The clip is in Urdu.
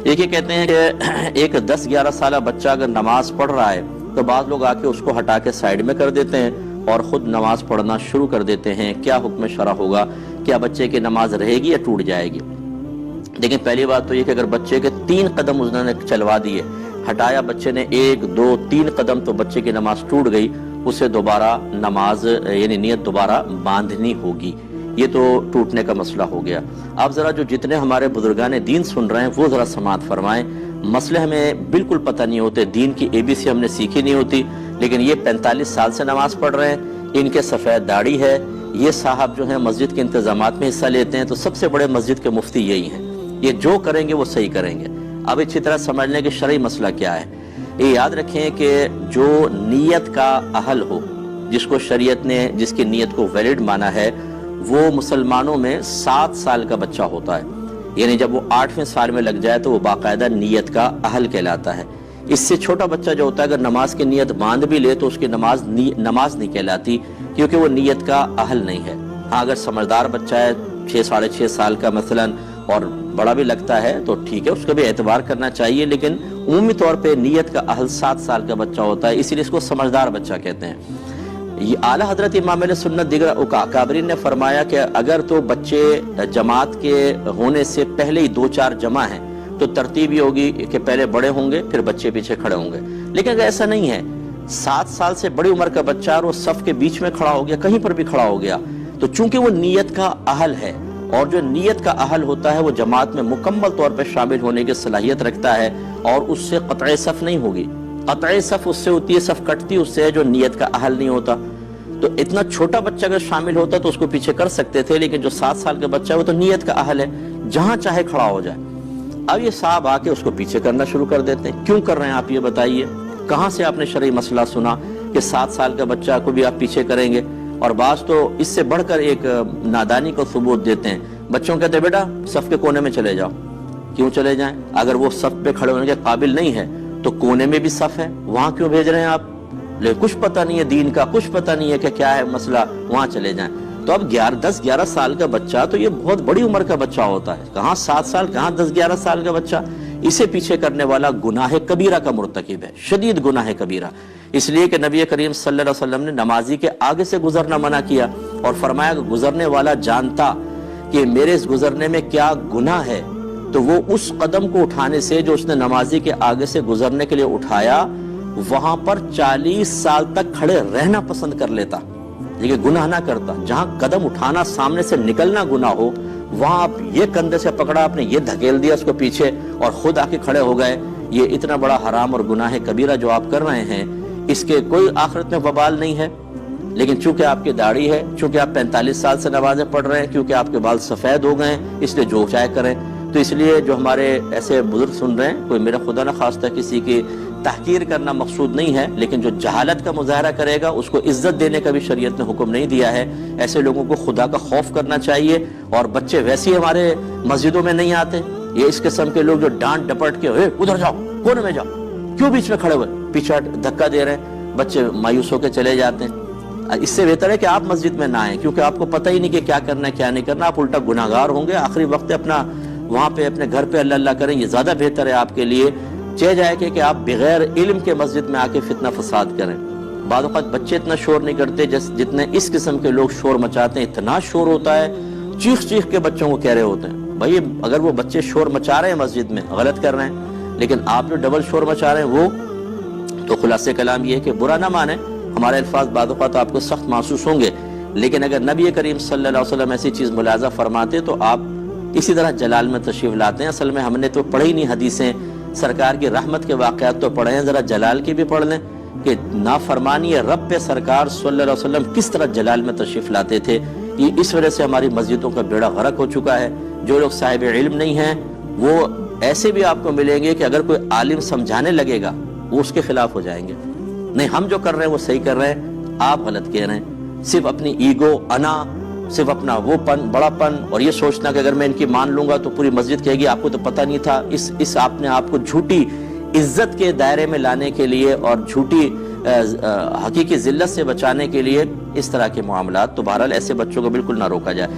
ایک یہ کہتے ہیں کہ ایک 10-11 سالہ بچہ اگر نماز پڑھ رہا ہے تو بعض لوگ آ کے اس کو ہٹا کے سائیڈ میں کر دیتے ہیں اور خود نماز پڑھنا شروع کر دیتے ہیں. کیا حکم شرع ہوگا؟ کیا بچے کی نماز رہے گی یا ٹوٹ جائے گی؟ لیکن پہلی بات تو یہ کہ اگر بچے کے 3 قدم انہوں نے چلوا دیے، ہٹایا بچے نے 1 2 3 قدم، تو بچے کی نماز ٹوٹ گئی، اسے دوبارہ نماز یعنی نیت دوبارہ باندھنی ہوگی. یہ تو ٹوٹنے کا مسئلہ ہو گیا. آپ ذرا جو جتنے ہمارے بزرگان دین سن رہے ہیں وہ ذرا سماعت فرمائیں. مسئلے ہمیں بالکل پتہ نہیں ہوتے، دین کی ABC ہم نے سیکھی نہیں ہوتی، لیکن یہ 45 سال سے نماز پڑھ رہے ہیں، ان کے سفید داڑھی ہے، یہ صاحب جو ہیں مسجد کے انتظامات میں حصہ لیتے ہیں، تو سب سے بڑے مسجد کے مفتی یہی ہیں. یہ جو کریں گے وہ صحیح کریں گے. اب اچھی طرح سمجھ لیں کہ شرعی مسئلہ کیا ہے. یہ یاد رکھیں کہ جو نیت کا اہل ہو، جس کو شریعت نے جس کی نیت کو ویلڈ مانا ہے، وہ مسلمانوں میں 7 سال کا بچہ ہوتا ہے. یعنی جب وہ 8ویں سال میں لگ جائے تو وہ باقاعدہ نیت کا اہل کہلاتا ہے. اس سے چھوٹا بچہ جو ہوتا ہے اگر نماز کی نیت باندھ بھی لے تو اس کی نماز نہیں کہلاتی، کیونکہ وہ نیت کا اہل نہیں ہے. ہاں اگر سمجھدار بچہ ہے 6-6.5 سال کا مثلا اور بڑا بھی لگتا ہے تو ٹھیک ہے، اس کا بھی اعتبار کرنا چاہیے، لیکن عمومی طور پہ نیت کا اہل 7 سال کا بچہ ہوتا ہے، اسی لیے اس کو سمجھدار بچہ کہتے ہیں. یہ اعلیٰ حضرت امام علیہ سنت دیگر اکابرین نے فرمایا کہ اگر تو بچے جماعت کے ہونے سے پہلے ہی 2-4 جمع ہیں تو ترتیب یہ ہوگی کہ پہلے بڑے ہوں گے پھر بچے پیچھے کھڑے ہوں گے. لیکن اگر ایسا نہیں ہے، 7 سال سے بڑی عمر کا بچہ اور وہ صف کے بیچ میں کھڑا ہو گیا، کہیں پر بھی کھڑا ہو گیا، تو چونکہ وہ نیت کا اہل ہے، اور جو نیت کا اہل ہوتا ہے وہ جماعت میں مکمل طور پر شامل ہونے کی صلاحیت رکھتا ہے، اور اس سے قطع صف نہیں ہوگی. قطع صف اس سے ہوتی ہے، صف کٹتی اس سے ہے جو نیت کا اہل نہیں ہوتا. تو اتنا چھوٹا بچہ اگر شامل ہوتا تو اس کو پیچھے کر سکتے تھے، لیکن جو 7 سال کا بچہ ہے وہ تو نیت کا اہل ہے، جہاں چاہے کھڑا ہو جائے. اب یہ صاحب آ کے اس کو پیچھے کرنا شروع کر دیتے ہیں. کیوں کر رہے ہیں آپ یہ بتائیے؟ کہاں سے آپ نے شرعی مسئلہ سنا کہ 7 سال کا بچہ کو بھی آپ پیچھے کریں گے؟ اور بعض تو اس سے بڑھ کر ایک نادانی کو ثبوت دیتے ہیں. بچوں کہتے ہیں بیٹا صف کے کونے میں چلے جاؤ. کیوں چلے جائیں؟ اگر وہ صف پہ کھڑے ہونے کے قابل نہیں ہے تو کونے میں بھی صف ہے، وہاں کیوں بھیج رہے ہیں آپ؟ لیکن کچھ پتہ نہیں ہے دین کا، کچھ پتہ نہیں ہے کہ کیا ہے مسئلہ، وہاں چلے جائیں. تو اب 10-11 سال کا بچہ تو یہ بہت بڑی عمر کا بچہ ہوتا ہے، کہاں 7 سال، کہاں 10-11 سال کا بچہ. اسے پیچھے کرنے والا گناہ کبیرہ کا مرتکب ہے، شدید گناہ کبیرہ. اس لیے کہ نبی کریم صلی اللہ علیہ وسلم نے نمازی کے آگے سے گزرنا منع کیا اور فرمایا کہ گزرنے والا جانتا کہ میرے اس گزرنے میں کیا گناہ ہے تو وہ اس قدم کو اٹھانے سے جو اس نے نمازی کے آگے سے گزرنے کے لیے اٹھایا، وہاں پر 40 سال تک کھڑے رہنا پسند کر لیتا، لیکن گناہ نہ کرتا. جہاں قدم اٹھانا، سامنے سے نکلنا گناہ ہو، وہاں آپ یہ کندھے سے پکڑا، آپ نے یہ دھکیل دیا اس کو پیچھے اور خود آ کے کھڑے ہو گئے. یہ اتنا بڑا حرام اور گناہ کبیرہ جو آپ کر رہے ہیں، اس کے کوئی آخرت میں وبال نہیں ہے. لیکن چونکہ آپ کی داڑھی ہے، چونکہ آپ 45 سال سے نمازیں پڑھ رہے ہیں، کیونکہ آپ کے بال سفید ہو گئے ہیں، اس لیے جو چاہے کریں. تو اس لیے جو ہمارے ایسے بزرگ سن رہے ہیں، کوئی میرا خدا نہ خواستہ کسی کی تحقیر کرنا مقصود نہیں ہے، لیکن جو جہالت کا مظاہرہ کرے گا اس کو عزت دینے کا بھی شریعت نے حکم نہیں دیا ہے. ایسے لوگوں کو خدا کا خوف کرنا چاہیے. اور بچے ویسے ہی ہمارے مسجدوں میں نہیں آتے. یہ اس قسم کے لوگ جو ڈانٹ ڈپٹ کے ادھر جاؤ، کونے میں جاؤ، کیوں بیچ میں کھڑے ہوئے، پیچھے دھکا دے رہے ہیں، بچے مایوس ہو کے چلے جاتے ہیں. اس سے بہتر ہے کہ آپ مسجد میں نہ آئیں، کیونکہ آپ کو پتہ ہی نہیں کہ کیا کرنا ہے کیا نہیں کرنا. آپ الٹا گناہ گار ہوں گے. آخری وقت اپنا وہاں پہ اپنے گھر پہ اللہ اللہ کریں، یہ زیادہ بہتر ہے آپ کے لیے. چاہے جائے کہ آپ بغیر علم کے مسجد میں آ کے فتنہ فساد کریں. بعض اوقات بچے اتنا شور نہیں کرتے جتنے اس قسم کے لوگ شور مچاتے ہیں. اتنا شور ہوتا ہے، چیخ چیخ کے بچوں کو کہہ رہے ہوتے ہیں. بھائی اگر وہ بچے شور مچا رہے ہیں مسجد میں، غلط کر رہے ہیں، لیکن آپ جو ڈبل شور مچا رہے ہیں وہ تو خلاصے کلام یہ ہے کہ برا نہ مانیں. ہمارے الفاظ بعض اوقات آپ کو سخت محسوس ہوں گے، لیکن اگر نبی کریم صلی اللہ علیہ وسلم ایسی چیز ملاحظہ فرماتے تو آپ اسی طرح جلال میں تشریف لاتے ہیں. اصل میں ہم نے تو پڑھی نہیں حدیثیں، سرکار کی رحمت کے واقعات تو پڑھے ہیں، ذرا جلال کی بھی پڑھ لیں کہ نافرمانی رب پہ سرکار صلی اللہ علیہ وسلم کس طرح جلال میں تشریف لاتے تھے. یہ اس وجہ سے ہماری مسجدوں کا بیڑا غرق ہو چکا ہے. جو لوگ صاحب علم نہیں ہیں وہ ایسے بھی آپ کو ملیں گے کہ اگر کوئی عالم سمجھانے لگے گا وہ اس کے خلاف ہو جائیں گے. نہیں، ہم جو کر رہے ہیں وہ صحیح کر رہے ہیں، آپ غلط کہہ رہے ہیں. صرف اپنی ایگو، انا، صرف اپنا وہ پن، بڑا پن، اور یہ سوچنا کہ اگر میں ان کی مان لوں گا تو پوری مسجد کہے گی آپ کو تو پتہ نہیں تھا. اس آپ نے آپ کو جھوٹی عزت کے دائرے میں لانے کے لیے اور جھوٹی حقیقی ذلت سے بچانے کے لیے اس طرح کے معاملات. تو بہرحال ایسے بچوں کو بالکل نہ روکا جائے.